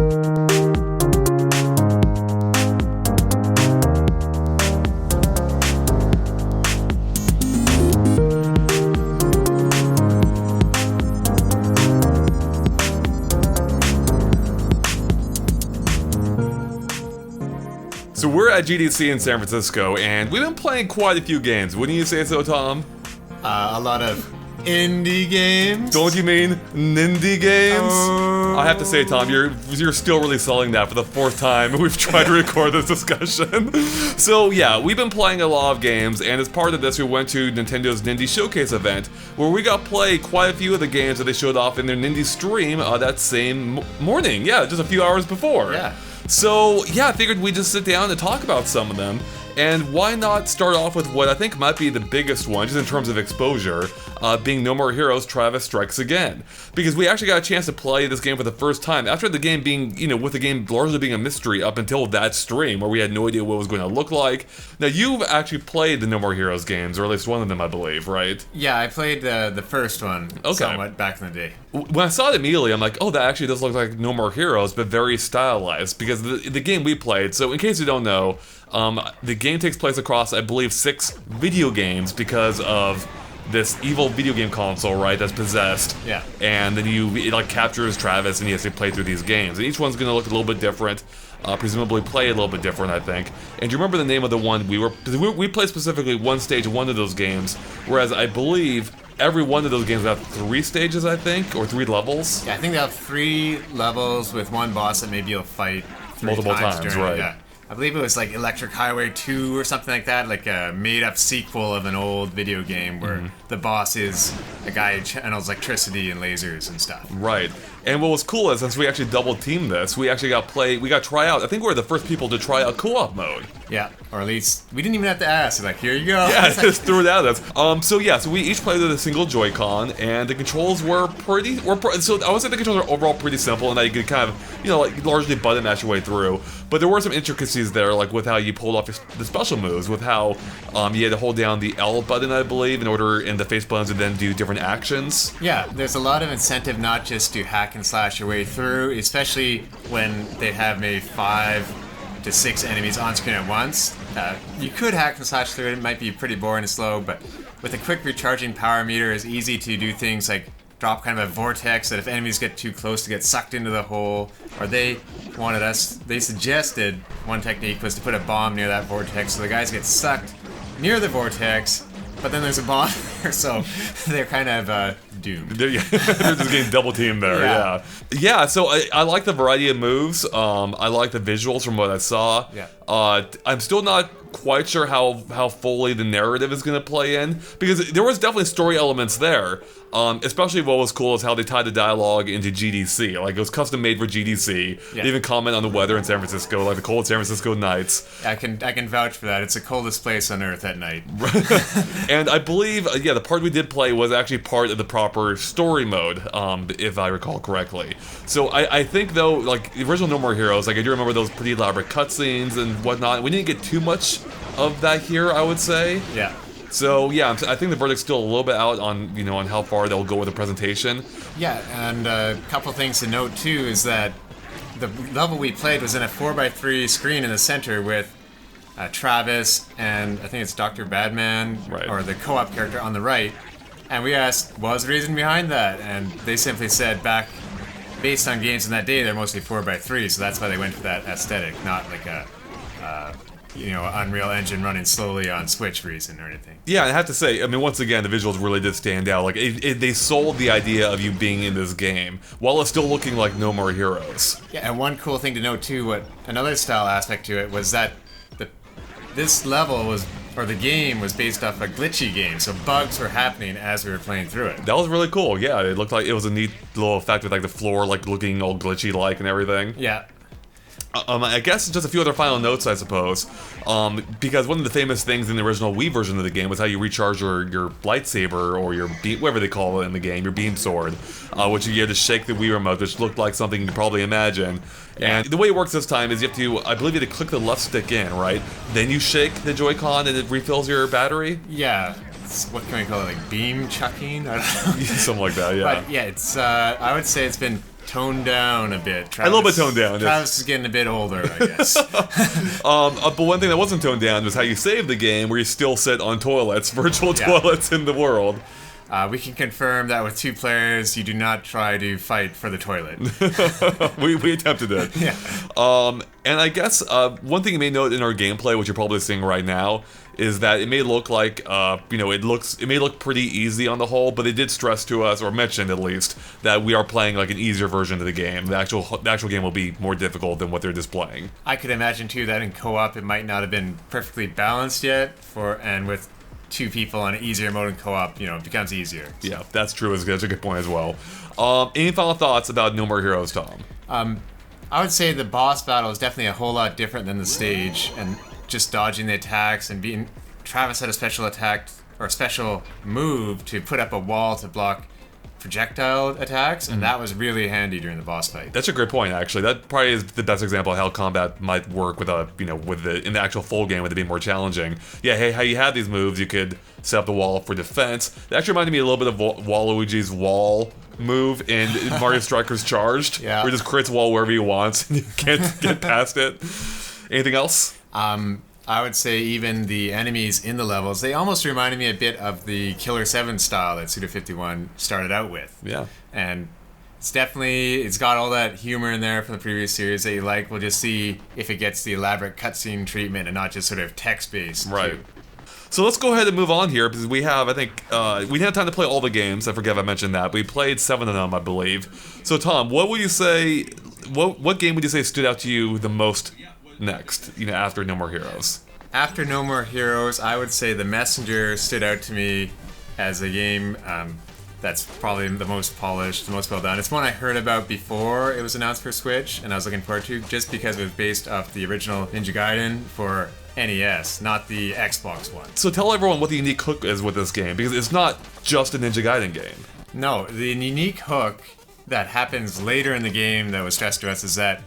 So we're at GDC in San Francisco, and we've been playing quite a few games. Wouldn't you say so, Tom? A lot of indie games. Don't you mean Nindie games? I have to say, Tom, you're still really selling that for the fourth time we've tried to record this discussion. So yeah, we've been playing a lot of games, and as part of this, we went to Nintendo's Nindie Showcase event, where we got to play quite a few of the games that they showed off in their Nindie stream that same morning. Yeah, just a few hours before. Yeah. So yeah, I figured we'd just sit down and talk about some of them. And why not start off with what I think might be the biggest one, just in terms of exposure, being No More Heroes Travis Strikes Again. Because we actually got a chance to play this game for the first time, after the game being, with the game largely being a mystery up until that stream, where we had no idea what it was going to look like. Now, you've actually played the No More Heroes games, or at least one of them, I believe, right? Yeah, I played the first one somewhat back in the day. When I saw it immediately, I'm like, oh, that actually does look like No More Heroes, but very stylized, because the game we played, so in case you don't know, the game takes place across, I believe, 6 video games because of this evil video game console, right, that's possessed. Yeah. And then it captures Travis and he has to play through these games. And each one's going to look a little bit different, presumably play a little bit different, I think. And do you remember the name of the one we played specifically one stage of one of those games, whereas I believe every one of those games have 3 stages, I think, or 3 levels? Yeah, I think they have 3 levels with one boss that maybe you'll fight multiple times, right? Yeah. I believe it was like Electric Highway 2 or something like that, like a made-up sequel of an old video game where the boss is a guy who channels electricity and lasers and stuff. Right. And what was cool is, since we actually double-teamed this, we actually got to try out, I think we were the first people to try out co-op mode. Yeah, or at least, we didn't even have to ask, like, here you go. Yeah, just threw it out at us. So we each played with a single Joy-Con, and the controls were so I would say the controls are overall pretty simple, and that you could kind of, largely button mash your way through. But there were some intricacies there, like with how you pulled off the special moves, with how you had to hold down the L button, I believe, in the face buttons to then do different actions. Yeah, there's a lot of incentive not just to hack and slash your way through, especially when they have maybe 5 to 6 enemies on screen at once. You could hack and slash through it, it might be pretty boring and slow, but with a quick recharging power meter, it's easy to do things like drop kind of a vortex that if enemies get too close to get sucked into the hole, or they suggested one technique was to put a bomb near that vortex so the guys get sucked near the vortex, but then there's a bomb there, so they're kind of doomed. They're just getting double teamed there, yeah. So I like the variety of moves. I like the visuals from what I saw. Yeah. I'm still not quite sure how fully the narrative is going to play in, because there was definitely story elements there. Especially what was cool is how they tied the dialogue into GDC. Like, it was custom made for GDC. Yeah. They even comment on the weather in San Francisco, like the cold San Francisco nights. I can vouch for that. It's the coldest place on Earth at night. And I believe, the part we did play was actually part of the proper story mode, if I recall correctly. So I think, though, like, the original No More Heroes, like, I do remember those pretty elaborate cutscenes and whatnot. We didn't get too much of that here, I would say. Yeah. So I think the verdict's still a little bit out on on how far they'll go with the presentation. Yeah, and a couple things to note too is that the level we played was in a 4x3 screen in the center with Travis and I think it's Dr. Badman, right, or the co-op character on the right. And we asked, what was the reason behind that? And they simply said, based on games in that day, they're mostly 4x3, so that's why they went for that aesthetic, not like a Unreal Engine running slowly on Switch reason or anything. Yeah, I have to say, once again, the visuals really did stand out. Like, they sold the idea of you being in this game, while it's still looking like No More Heroes. Yeah, and one cool thing to note too, another style aspect to it was that this level the game was based off a glitchy game, so bugs were happening as we were playing through it. That was really cool, yeah. It looked like it was a neat little effect with, like, the floor, like, looking all glitchy-like and everything. Yeah. I guess just a few other final notes, I suppose, because one of the famous things in the original Wii version of the game was how you recharge your lightsaber, or your beam, whatever they call it in the game, your beam sword, which you had to shake the Wii remote, which looked like something you could probably imagine. And the way it works this time is you have to, I believe you have to click the left stick in, right? Then you shake the Joy-Con and it refills your battery? Yeah. What can we call it, like beam chucking? I don't know. Something like that, yeah. But yeah, it's, I would say it's been toned down a bit. A little bit toned down. Travis is getting a bit older, I guess. But one thing that wasn't toned down was how you save the game, where you still sit on toilets, virtual toilets in the world. We can confirm that with 2 players, you do not try to fight for the toilet. we attempted it. Yeah. And I guess one thing you may note in our gameplay, which you're probably seeing right now, is that it may look like, it may look pretty easy on the whole, but it did stress to us, or mentioned at least, that we are playing like an easier version of the game. The actual game will be more difficult than what they're displaying. I could imagine too that in co-op it might not have been perfectly balanced yet, and with 2 people on an easier mode in co-op, it becomes easier. So. Yeah, that's true. That's a good point as well. Any final thoughts about No More Heroes, Tom? I would say the boss battle is definitely a whole lot different than the stage, and just dodging the attacks and being... Travis had a special attack, or a special move to put up a wall to block projectile attacks, and that was really handy during the boss fight. That's a great point, actually. That probably is the best example of how combat might work with in the actual full game, with it being more challenging. Yeah, hey, how you had these moves, you could set up the wall for defense. It actually reminded me a little bit of Waluigi's wall move in Mario Strikers Charged, where it just crits wall wherever you want, and you can't get past it. Anything else? I would say even the enemies in the levels, they almost reminded me a bit of the Killer 7 style that Suda51 started out with. Yeah. And it's got all that humor in there from the previous series that you like. We'll just see if it gets the elaborate cutscene treatment and not just sort of text-based. Right. So let's go ahead and move on here, because we have, I think, we didn't have time to play all the games. I forget if I mentioned that. We played 7 of them, I believe. So Tom, what would you say, what game would you say stood out to you the most next, after No More Heroes? After No More Heroes, I would say The Messenger stood out to me as a game that's probably the most polished, the most well done. It's one I heard about before it was announced for Switch, and I was looking forward to, just because it was based off the original Ninja Gaiden for NES, not the Xbox one. So tell everyone what the unique hook is with this game, because it's not just a Ninja Gaiden game. No, the unique hook that happens later in the game that was stressed to us is that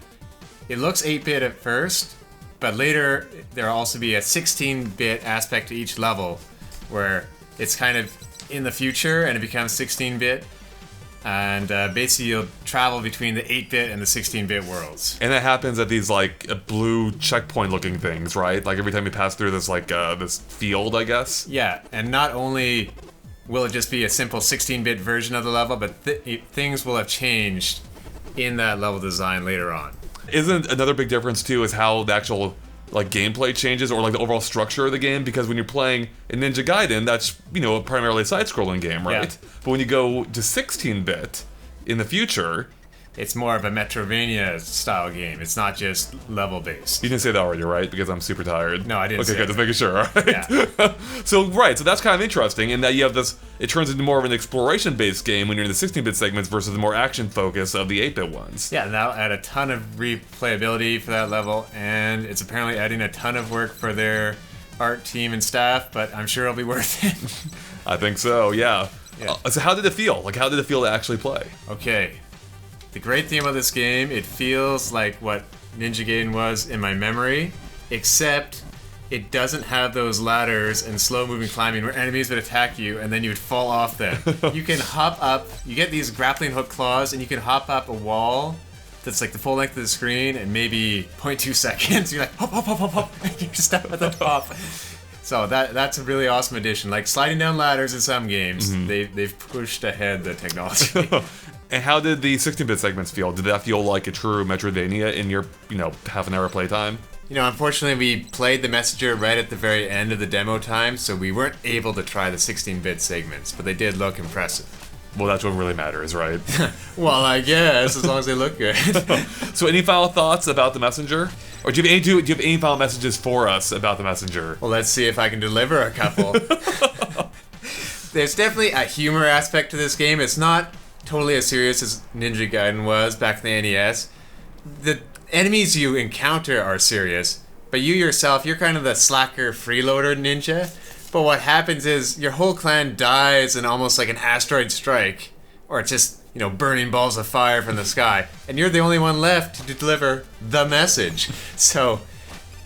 it looks 8-bit at first, but later there will also be a 16-bit aspect to each level, where it's kind of in the future and it becomes 16-bit, and basically you'll travel between the 8-bit and the 16-bit worlds. And that happens at these blue checkpoint-looking things, right? Like every time you pass through this this field, I guess. Yeah, and not only will it just be a simple 16-bit version of the level, but things will have changed in that level design later on. Isn't another big difference too is how the actual gameplay changes, or the overall structure of the game, because when you're playing in Ninja Gaiden, that's primarily a side-scrolling game, right? Yeah. But when you go to 16-bit in the future, it's more of a Metroidvania style game. It's not just level based. You didn't say that already, right? Because I'm super tired. No, I didn't. Okay, good. Just making sure. All right. Yeah. So that's kind of interesting in that you have this. It turns into more of an exploration based game when you're in the 16-bit segments versus the more action focus of the 8-bit ones. Yeah, and that'll add a ton of replayability for that level, and it's apparently adding a ton of work for their art team and staff. But I'm sure it'll be worth it. I think so. Yeah. So how did it feel? How did it feel to actually play? Okay. The great thing about this game, it feels like what Ninja Gaiden was in my memory, except it doesn't have those ladders and slow-moving climbing where enemies would attack you and then you would fall off them. You can hop up, you get these grappling hook claws, and you can hop up a wall that's the full length of the screen in maybe 0.2 seconds. You're hop, hop, hop, hop, hop, and you're stuck at the top. So that's a really awesome addition. Sliding down ladders in some games, they've pushed ahead the technology. And how did the 16-bit segments feel? Did that feel like a true Metroidvania in your, half an hour playtime? Unfortunately, we played the Messenger right at the very end of the demo time, so we weren't able to try the 16-bit segments, but they did look impressive. Well, that's what really matters, right? Well, I guess, as long as they look good. So any final thoughts about the Messenger? Or do you have any final messages for us about the Messenger? Well, let's see if I can deliver a couple. There's definitely a humor aspect to this game. It's not totally as serious as Ninja Gaiden was back in the NES. The enemies you encounter are serious, but you yourself, you're kind of the slacker freeloader ninja. But what happens is your whole clan dies in almost like an asteroid strike, or it's just, burning balls of fire from the sky, and you're the only one left to deliver the message. So,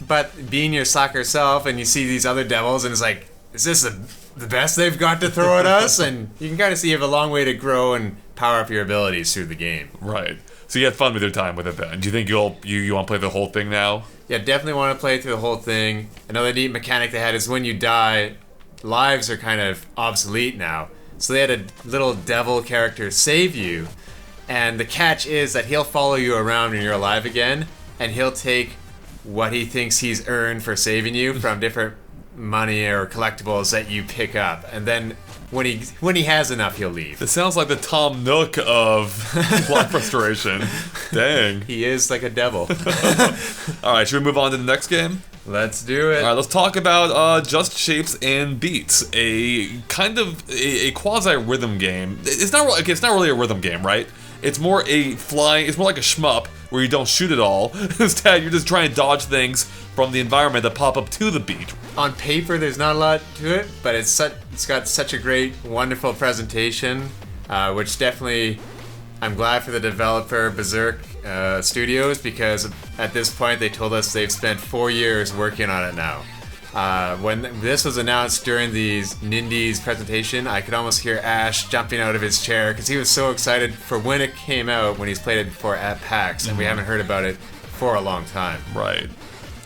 but being your slacker self, and you see these other devils, and it's like, is this the best they've got to throw at us? And you can kind of see you have a long way to grow and power up your abilities through the game. Right. So you had fun with your time with it then. Do you think you want to play the whole thing now? Yeah, definitely want to play through the whole thing. Another neat mechanic they had is when you die, lives are kind of obsolete now. So they had a little devil character save you. And the catch is that he'll follow you around when you're alive again, and he'll take what he thinks he's earned for saving you from different money or collectibles that you pick up. And then when he has enough, he'll leave. It sounds like the Tom Nook of Black Frustration. Dang. He is like a devil. Alright, should we move on to the next game? Let's do it. Alright, let's talk about Just Shapes and Beats. A kind of a quasi-rhythm game. It's not really a rhythm game, right? It's more like a shmup where you don't shoot at all. Instead, you're just trying to dodge things from the environment that pop up to the beat. On paper, there's not a lot to it, but it's got such a great, wonderful presentation, which definitely, I'm glad for the developer, Berserk Studios, because at this point they told us they've spent 4 years working on it now. When this was announced during the Nindie's presentation, I could almost hear Ash jumping out of his chair because he was so excited for when it came out, when he's played it before at PAX, and we haven't heard about it for a long time. Right.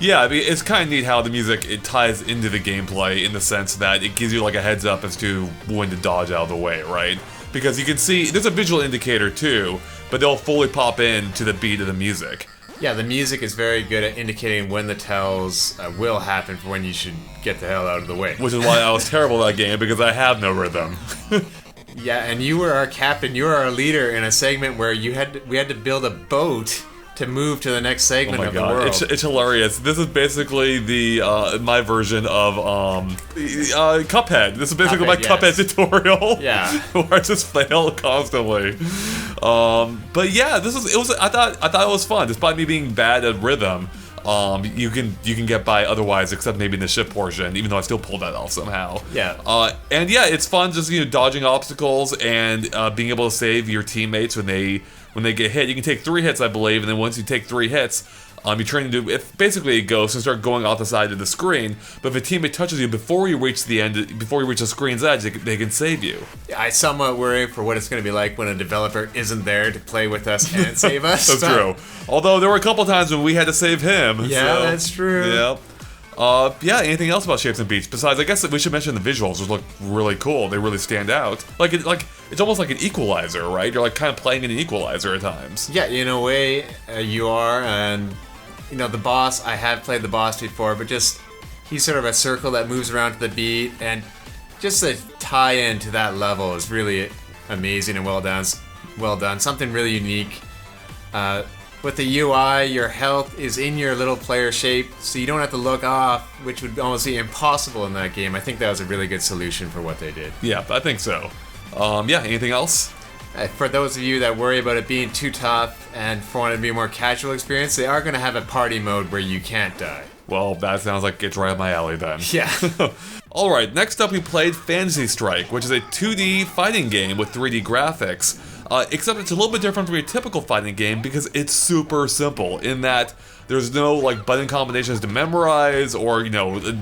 Yeah, I mean, it's kind of neat how the music, it ties into the gameplay in the sense that it gives you like a heads up as to when to dodge out of the way, right? Because you can see, there's a visual indicator too, but they'll fully pop in to the beat of the music. Yeah, the music is very good at indicating when the tells will happen for when you should get the hell out of the way. Which is why I was terrible at that game, because I have no rhythm. Yeah, and you were our captain, you were our leader in a segment where we had to build a boat to move to the next segment of the world. It's hilarious. This is basically my version of Cuphead. This is basically my Cuphead tutorial. Yeah, where I just fail constantly. But yeah, I thought it was fun. Despite me being bad at rhythm, you can get by otherwise, except maybe in the ship portion. Even though I still pulled that off somehow. Yeah. And yeah, it's fun just dodging obstacles and being able to save your teammates when they get hit. You can take 3 hits, I believe, and then once you take 3 hits, you turn into basically a ghost and start going off the side of the screen. But if a teammate touches you before you reach the screen's edge, they can save you. I somewhat worry for what it's going to be like when a developer isn't there to play with us and save us. That's true. Although there were a couple times when we had to save him. Yeah, so, that's true. Yeah. Yeah, anything else about Shapes and Beats? Besides, I guess that we should mention the visuals, which look really cool. They really stand out. It's almost like an equalizer, right? You're like kind of playing in an equalizer at times. Yeah, in a way, you are, and the boss, I have played the boss before, but just, he's sort of a circle that moves around to the beat, and just the tie-in to that level is really amazing and well done. Something really unique. With the UI, your health is in your little player shape, so you don't have to look off, which would almost be impossible in that game. I think that was a really good solution for what they did. Yeah, I think so. Yeah, anything else? For those of you that worry about it being too tough and for wanting to be a more casual experience, they are going to have a party mode where you can't die. Well, that sounds like it's right up my alley then. Yeah. Alright, next up we played Fantasy Strike, which is a 2D fighting game with 3D graphics. Except it's a little bit different from your typical fighting game because it's super simple in that there's no button combinations to memorize or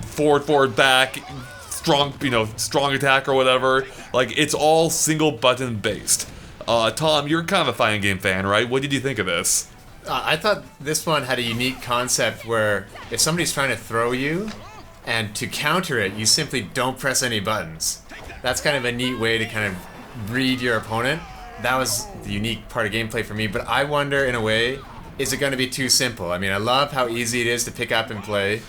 forward, back, strong attack or whatever. It's all single button based. Tom, you're kind of a fighting game fan, right? What did you think of this? I thought this one had a unique concept where if somebody's trying to throw you, and to counter it, you simply don't press any buttons. That's kind of a neat way to kind of read your opponent. That was the unique part of gameplay for me, but I wonder, in a way, is it going to be too simple? I mean, I love how easy it is to pick up and play.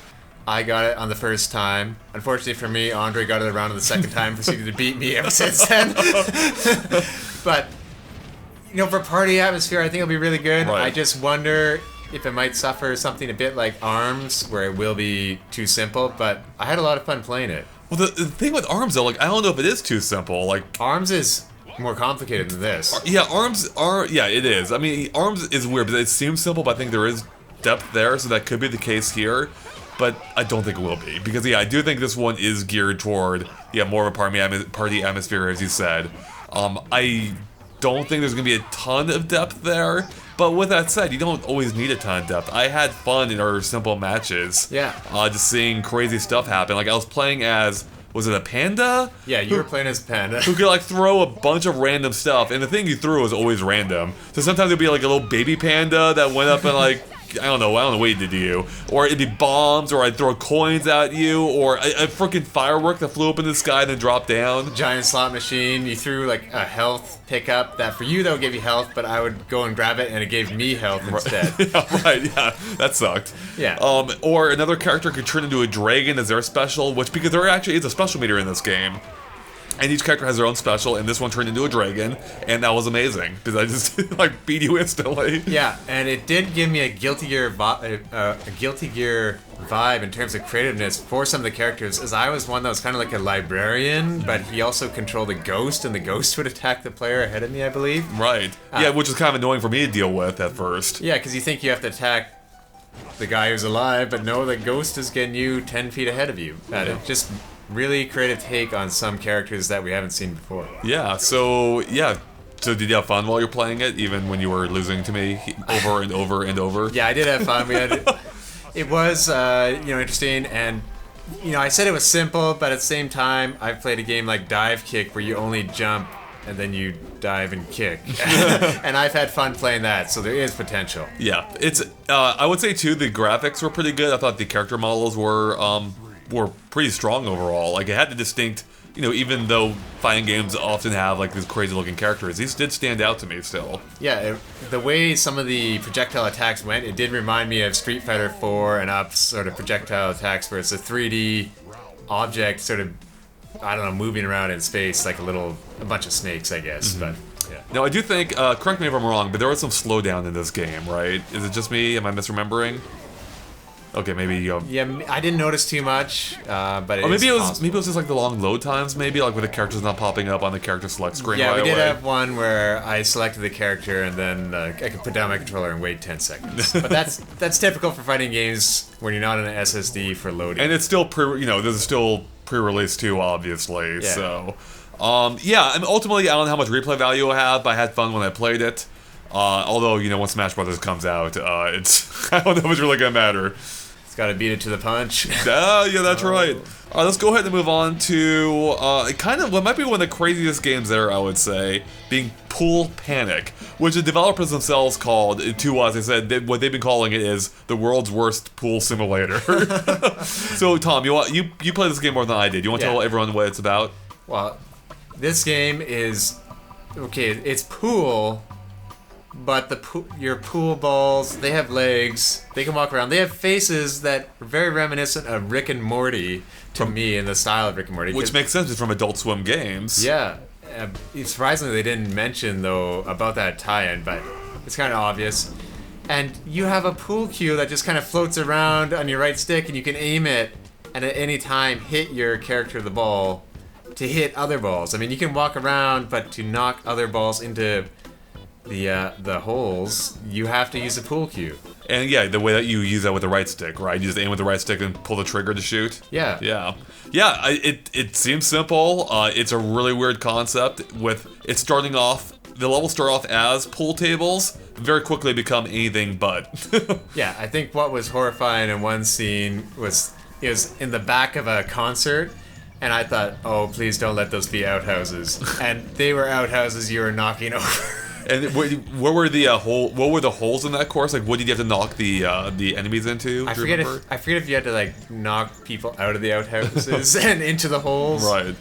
I got it on the first time. Unfortunately for me, Andre got it around on the second time, proceeded to beat me ever since then. But, for party atmosphere, I think it'll be really good. Right. I just wonder if it might suffer something a bit like ARMS, where it will be too simple, but I had a lot of fun playing it. Well, the thing with ARMS, though, I don't know if it is too simple. ARMS is more complicated than this. Yeah, it is. I mean, ARMS is weird, but it seems simple, but I think there is depth there, so that could be the case here. But I don't think it will be, because I do think this one is geared toward, more of a party atmosphere, as you said. I don't think there's going to be a ton of depth there, but with that said, you don't always need a ton of depth. I had fun in our simple matches. Yeah. Just seeing crazy stuff happen. I was playing as was it a panda? Yeah, you were playing as Panda. Who could like throw a bunch of random stuff, and the thing you threw was always random. So sometimes it'd be like a little baby panda that went up and like I don't know what he did to you, or it'd be bombs, or I'd throw coins at you, or a freaking firework that flew up in the sky and then dropped down. Giant slot machine. You threw like a health pickup that for you that would give you health, but I would go and grab it and it gave me health instead. Yeah, right. Yeah, that sucked. Yeah. Or another character could turn into a dragon as their special, which because there actually is a special meter in this game. And each character has their own special, and this one turned into a dragon, and that was amazing because I just like beat you instantly. Yeah, and it did give me a Guilty Gear vibe in terms of creativeness for some of the characters, as I was one that was kind of like a librarian, but he also controlled a ghost, and the ghost would attack the player ahead of me, I believe. Right. Yeah, which is kind of annoying for me to deal with at first. Yeah, because you think you have to attack the guy who's alive, but no, the ghost is getting you 10 feet ahead of you. And it just really creative take on some characters that we haven't seen before. Yeah, so did you have fun while you're playing it, even when you were losing to me over and over and over? Yeah, I did have fun. It was interesting, and I said it was simple, but at the same time, I've played a game like Dive Kick where you only jump and then you dive and kick, and I've had fun playing that, so there is potential. Yeah, it's I would say too the graphics were pretty good. I thought the character models were pretty strong overall. Like it had the distinct, even though fighting games often have like these crazy looking characters, these did stand out to me still. Yeah, the way some of the projectile attacks went, it did remind me of Street Fighter 4 and up sort of projectile attacks where it's a 3D object sort of, I don't know, moving around in space like a bunch of snakes, I guess. But yeah. Now I do think, correct me if I'm wrong, but there was some slowdown in this game, right? Is it just me? Am I misremembering? Okay, maybe. Yeah, I didn't notice too much, but maybe it was just like the long load times, maybe like with the characters not popping up on the character select screen. Yeah, right we did away. have one where I selected the character and then I could put down my controller and wait 10 seconds. But that's typical for fighting games when you're not on an SSD for loading. And it's still this is still pre-release too, obviously. Yeah. So, and ultimately I don't know how much replay value I have, but I had fun when I played it. Although when Smash Brothers comes out, it's I don't know if it's really gonna matter. It's got to beat it to the punch. Yeah, that's right. All right, let's go ahead and move on to kind of what might be one of the craziest games there, I would say, being Pool Panic, which the developers themselves called, to us, they said what they've been calling it is the world's worst pool simulator. So, Tom, you played this game more than I did. You want to tell everyone what it's about? Well, this game is, it's pool, but your pool balls, they have legs, they can walk around, they have faces that are very reminiscent of Rick and Morty to me, in the style of Rick and Morty. Which makes sense, it's from Adult Swim games. Yeah. Surprisingly, they didn't mention, though, about that tie-in, but it's kind of obvious. And you have a pool cue that just kind of floats around on your right stick, and you can aim it, and at any time hit your character the ball to hit other balls. I mean, you can walk around, but to knock other balls into the holes, you have to use a pool cue. And yeah, the way that you use that with the right stick, right? You just aim with the right stick and pull the trigger to shoot. Yeah. It seems simple. It's a really weird concept. With it starting off, the levels start off as pool tables, very quickly become anything but. Yeah, I think what was horrifying in one scene was it was in the back of a concert. And I thought, oh, please don't let those be outhouses. And they were outhouses you were knocking over. And what were the holes in that course? Like, what did you have to knock the enemies into? I forget if you had to like knock people out of the outhouses and into the holes. Right.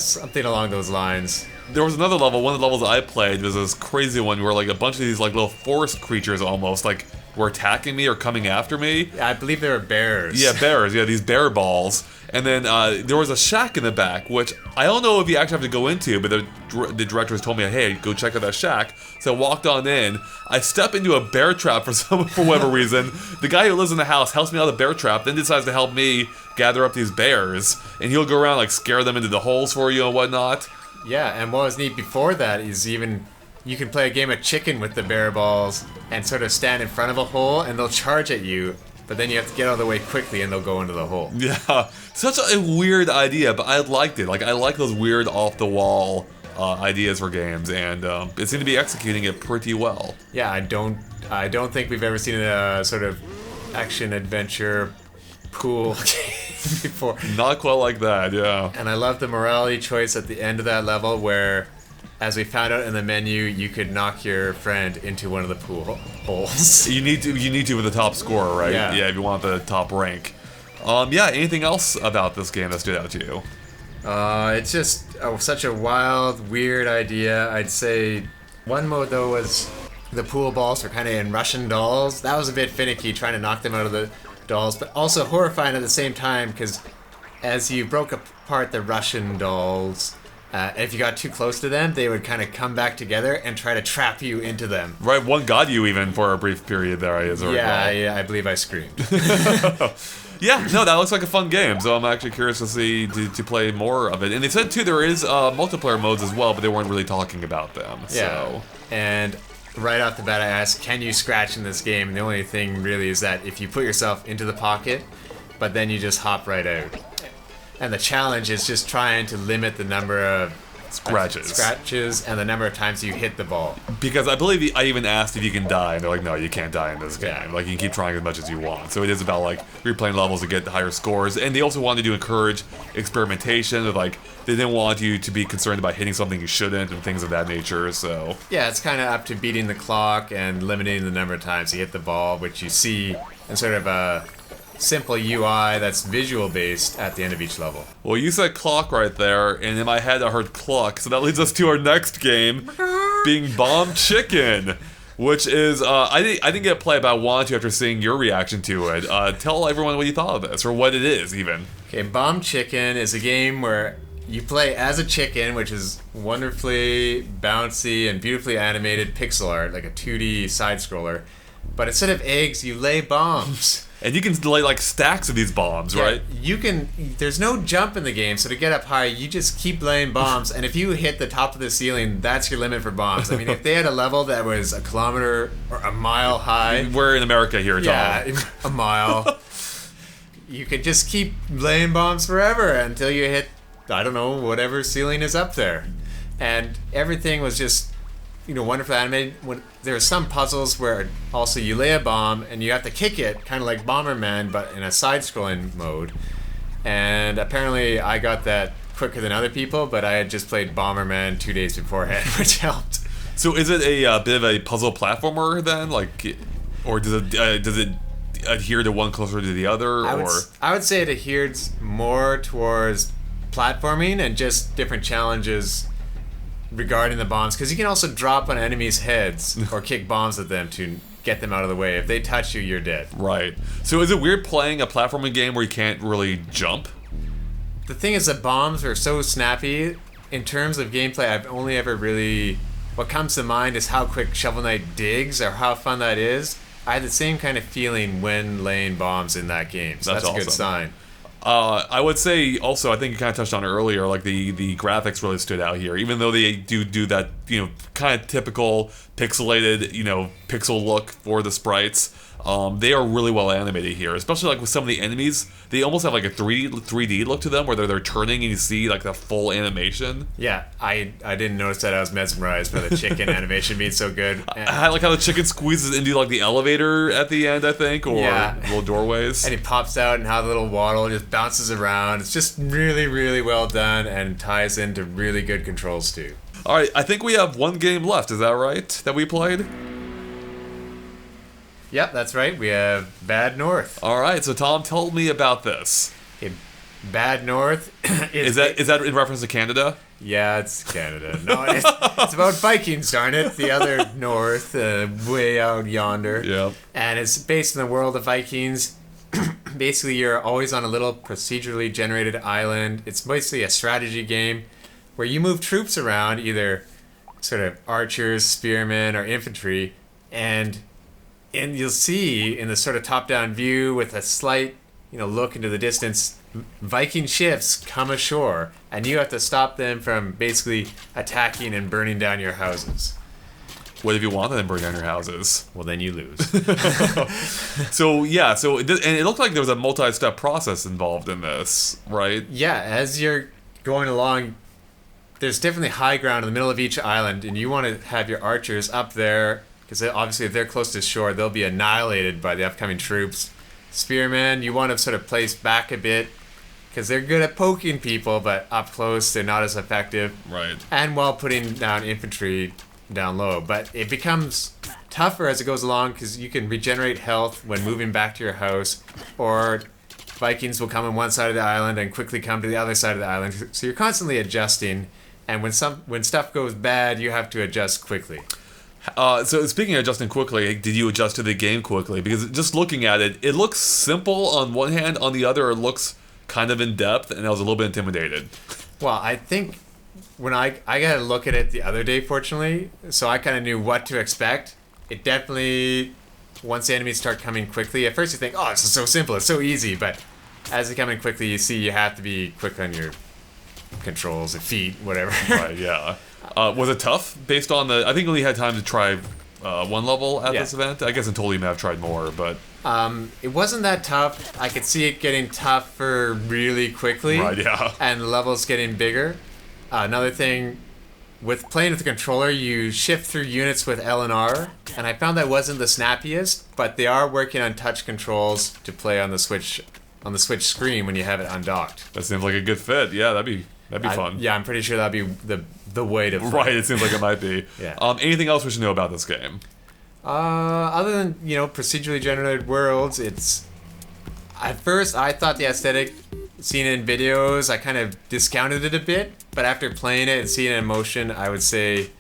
Something along those lines. There was another level. One of the levels I played was this crazy one where like a bunch of these like little forest creatures almost like were attacking me or coming after me. I believe they were bears. Yeah, bears. Yeah, these bear balls. And then there was a shack in the back, which I don't know if you actually have to go into, but the directors told me, hey, go check out that shack. So I walked on in. I step into a bear trap for whatever reason. The guy who lives in the house helps me out of the bear trap, then decides to help me gather up these bears. And he'll go around, like, scare them into the holes for you and whatnot. Yeah, and what was neat before that is you can play a game of chicken with the bear balls and sort of stand in front of a hole, and they'll charge at you. But then you have to get out of the way quickly and they'll go into the hole. Yeah, such a weird idea, but I liked it. Like, I like those weird off-the-wall ideas for games, and it seemed to be executing it pretty well. Yeah, I don't think we've ever seen a sort of action-adventure pool game before. Not quite like that, yeah. And I love the morality choice at the end of that level where, as we found out in the menu, you could knock your friend into one of the pool holes. You need to with the top score, right? Yeah. If you want the top rank. Yeah, anything else about this game that stood out to you? It's just such a wild, weird idea. I'd say one mode, though, was the pool balls were kind of in Russian dolls. That was a bit finicky, trying to knock them out of the dolls, but also horrifying at the same time, because as you broke apart the Russian dolls, if you got too close to them, they would kind of come back together and try to trap you into them. Right, one got you even for a brief period there, as I recall. Yeah, I believe I screamed. Yeah, no, that looks like a fun game, so I'm actually curious to play more of it. And they said, too, there is multiplayer modes as well, but they weren't really talking about them. Yeah, So. and right off the bat I asked, can you scratch in this game? And the only thing really is that if you put yourself into the pocket, but then you just hop right out. And the challenge is just trying to limit the number of scratches and the number of times you hit the ball. Because I believe I even asked if you can die, and they're like, no, you can't die in this game. Yeah. Like, you can keep trying as much as you want. So it is about, like, replaying levels to get higher scores. And they also wanted to encourage experimentation with, like, they didn't want you to be concerned about hitting something you shouldn't and things of that nature, so. Yeah, it's kind of up to beating the clock and limiting the number of times you hit the ball, which you see in sort of a simple UI that's visual based at the end of each level. Well, you said clock right there, and in my head I heard cluck, so that leads us to our next game, being Bomb Chicken, which is, I didn't get to play, but I wanted to after seeing your reaction to it. Tell everyone what you thought of this, or what it is, even. Okay, Bomb Chicken is a game where you play as a chicken, which is wonderfully bouncy and beautifully animated pixel art, like a 2D side-scroller. But instead of eggs, you lay bombs. And you can lay, like, stacks of these bombs, right? You can. There's no jump in the game, so to get up high, you just keep laying bombs. And if you hit the top of the ceiling, that's your limit for bombs. I mean, if they had a level that was a kilometer or a mile high, We're in America here, Tom. yeah, a mile, you could just keep laying bombs forever until you hit, I don't know, whatever ceiling is up there. And everything was just, wonderfully animated. When there are some puzzles where also you lay a bomb and you have to kick it, kind of like Bomberman, but in a side-scrolling mode. And apparently I got that quicker than other people, but I had just played Bomberman 2 days beforehand, which helped. So is it a bit of a puzzle platformer then, like, or does it adhere to one closer to the other, I would say it adheres more towards platforming and just different challenges regarding the bombs, because you can also drop on enemies' heads or kick bombs at them to get them out of the way. If they touch you, you're dead. Right. So is it weird playing a platforming game where you can't really jump? The thing is that bombs are so snappy. In terms of gameplay, I've only ever really... What comes to mind is how quick Shovel Knight digs, or how fun that is. I had the same kind of feeling when laying bombs in that game, so that's a good sign. I would say also, I think you kind of touched on it earlier, like the graphics really stood out here, even though they do that, kind of typical pixelated, pixel look for the sprites. They are really well animated here, especially like with some of the enemies. They almost have like a 3D look to them, where they're turning and you see like the full animation. Yeah, I didn't notice that. I was mesmerized by the chicken animation being so good. I like how the chicken squeezes into like the elevator at the end, I think, or little doorways. And he pops out, and how the little waddle just bounces around. It's just really, really well done, and ties into really good controls too. All right, I think we have one game left. Is that right? That we played? Yep, that's right. We have Bad North. All right, so Tom, tell me about this. Okay, Bad North is that in reference to Canada? Yeah, it's Canada. No, it's about Vikings, darn it. The other north, way out yonder. Yeah. And it's based in the world of Vikings. Basically, you're always on a little procedurally generated island. It's basically a strategy game where you move troops around, either sort of archers, spearmen, or infantry, and you'll see in the sort of top-down view with a slight, look into the distance, Viking ships come ashore, and you have to stop them from basically attacking and burning down your houses. What if you want them to burn down your houses? Well, then you lose. So it looked like there was a multi-step process involved in this, right? Yeah, as you're going along, there's definitely high ground in the middle of each island, and you want to have your archers up there, because obviously if they're close to shore, they'll be annihilated by the upcoming troops. Spearmen, you want to sort of place back a bit because they're good at poking people, but up close they're not as effective. Right. And while putting down infantry down low. But it becomes tougher as it goes along because you can regenerate health when moving back to your house, or Vikings will come on one side of the island and quickly come to the other side of the island. So you're constantly adjusting, and when stuff goes bad, you have to adjust quickly. So speaking of adjusting quickly, did you adjust to the game quickly? Because just looking at it, it looks simple on one hand, on the other it looks kind of in depth, and I was a little bit intimidated. Well, I think when I got to look at it the other day, fortunately, so I kind of knew what to expect. It definitely, once the enemies start coming quickly, at first you think, oh, this is so simple, it's so easy, but as they come in quickly, you see you have to be quick on your controls, or feet, whatever. Right, yeah. Was it tough based on the... I think you only had time to try one level at this event. I guess in total you may have tried more, but... It wasn't that tough. I could see it getting tougher really quickly. Right, yeah. And the levels getting bigger. Another thing, with playing with the controller, you shift through units with L and R, and I found that wasn't the snappiest, but they are working on touch controls to play on the Switch screen when you have it undocked. That seems like a good fit. Yeah, that'd be fun. Yeah, I'm pretty sure that'd be the way to play. Right, it seems like it might be. Yeah. Anything else we should know about this game? Other than, procedurally generated worlds, it's... At first, I thought the aesthetic, seen it in videos, I kind of discounted it a bit, but after playing it and seeing it in motion, I would say,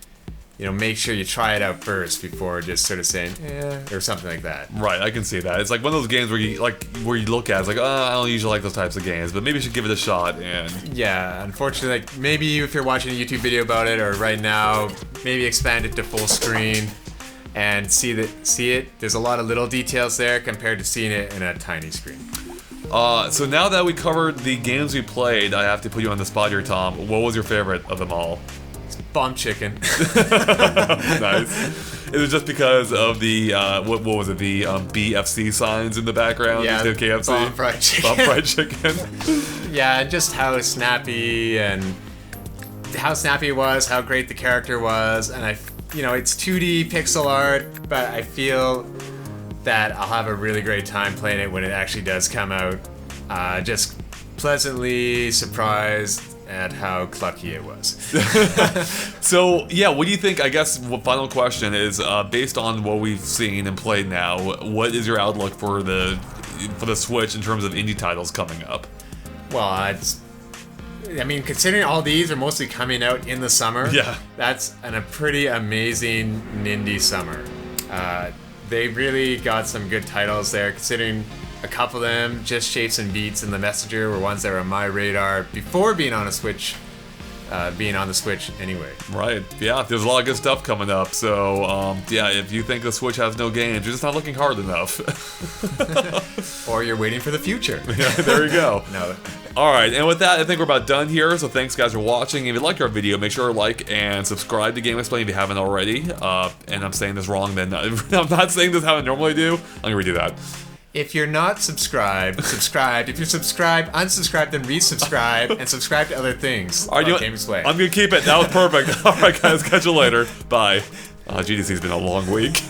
make sure you try it out first before just sort of saying, or something like that. Right, I can see that. It's like one of those games where you look at it, it's like, I don't usually like those types of games, but maybe you should give it a shot. And yeah, unfortunately, maybe if you're watching a YouTube video about it, or right now, maybe expand it to full screen and see it. There's a lot of little details there compared to seeing it in a tiny screen. So now that we covered the games we played, I have to put you on the spot here, Tom. What was your favorite of them all? Bomb chicken. Nice. Is it just because of the what was it? The BFC signs in the background? Yeah, instead of KFC. Bomb fried chicken. Bomb fried chicken. Yeah, just how snappy it was, how great the character was, and it's 2D pixel art, but I feel that I'll have a really great time playing it when it actually does come out. Just pleasantly surprised at how clucky it was. So, yeah, what do you think? I guess final question is, based on what we've seen and played now, what is your outlook for the Switch in terms of indie titles coming up? Well, considering all these are mostly coming out in the summer, that's a pretty amazing Nindie summer. They really got some good titles there, considering a couple of them, Just Shapes and Beats and The Messenger, were ones that were on my radar before being on the Switch anyway. Right, yeah, there's a lot of good stuff coming up, so if you think the Switch has no games, you're just not looking hard enough. Or you're waiting for the future. Yeah, there you go. No. Alright, and with that, I think we're about done here, so thanks guys for watching. If you like our video, make sure to like and subscribe to GameXplain if you haven't already. And I'm saying this wrong, then I'm not saying this how I normally do. I'm gonna redo that. If you're not subscribed. If you're subscribed, unsubscribe, then resubscribe, and subscribe to other things. All right, GameXplain. I'm gonna keep it. That was perfect. Alright guys, catch you later. Bye. GDC's been a long week.